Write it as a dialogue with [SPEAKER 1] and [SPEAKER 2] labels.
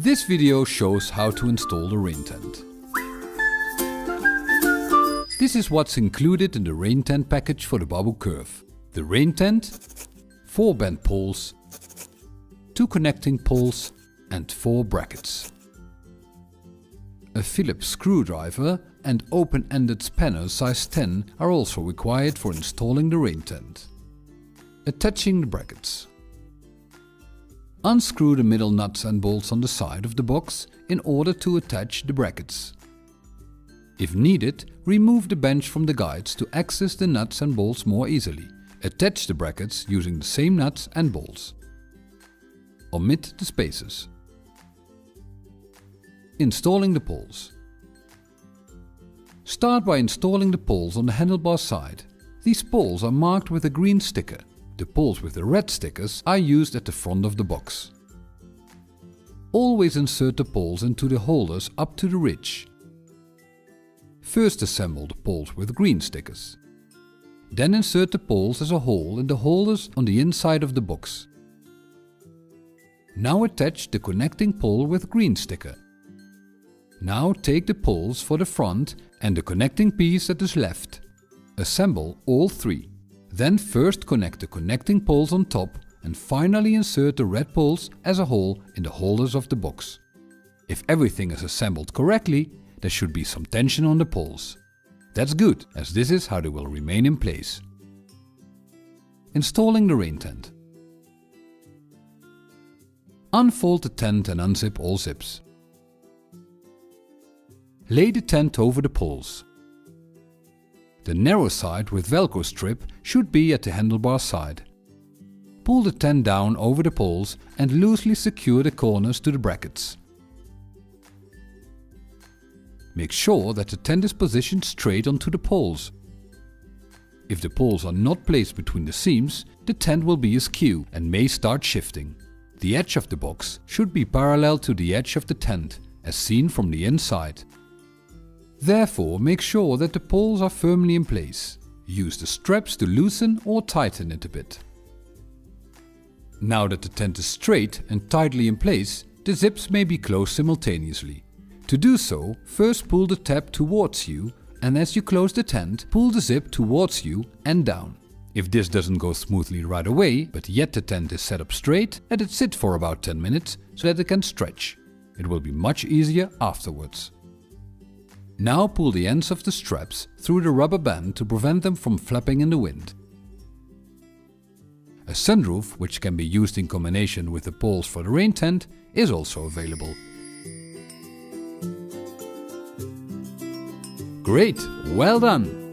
[SPEAKER 1] This video shows how to install the rain tent. This is what's included in the rain tent package for the Babboe Curve. The rain tent, 4 bent poles, 2 connecting poles and 4 brackets. A Phillips screwdriver and open-ended spanner size 10 are also required for installing the rain tent. Attaching the brackets. Unscrew the middle nuts and bolts on the side of the box in order to attach the brackets. If needed, remove the bench from the guides to access the nuts and bolts more easily. Attach the brackets using the same nuts and bolts. Omit the spaces. Installing the poles. Start by installing the poles on the handlebar side. These poles are marked with a green sticker. The poles with the red stickers are used at the front of the box. Always insert the poles into the holders up to the ridge. First assemble the poles with green stickers. Then insert the poles as a whole in the holders on the inside of the box. Now attach the connecting pole with green sticker. Now take the poles for the front and the connecting piece that is left. Assemble all 3. Then first connect the connecting poles on top and finally insert the red poles as a whole in the holders of the box. If everything is assembled correctly, there should be some tension on the poles. That's good, as this is how they will remain in place. Installing the rain tent. Unfold the tent and unzip all zips. Lay the tent over the poles. The narrow side with Velcro strip should be at the handlebar side. Pull the tent down over the poles and loosely secure the corners to the brackets. Make sure that the tent is positioned straight onto the poles. If the poles are not placed between the seams, the tent will be askew and may start shifting. The edge of the box should be parallel to the edge of the tent, as seen from the inside. Therefore, make sure that the poles are firmly in place. Use the straps to loosen or tighten it a bit. Now that the tent is straight and tightly in place, the zips may be closed simultaneously. To do so, first pull the tab towards you, and as you close the tent, pull the zip towards you and down. If this doesn't go smoothly right away, but yet the tent is set up straight, let it sit for about 10 minutes so that it can stretch. It will be much easier afterwards. Now pull the ends of the straps through the rubber band to prevent them from flapping in the wind. A sunroof, which can be used in combination with the poles for the rain tent, is also available. Great, well done!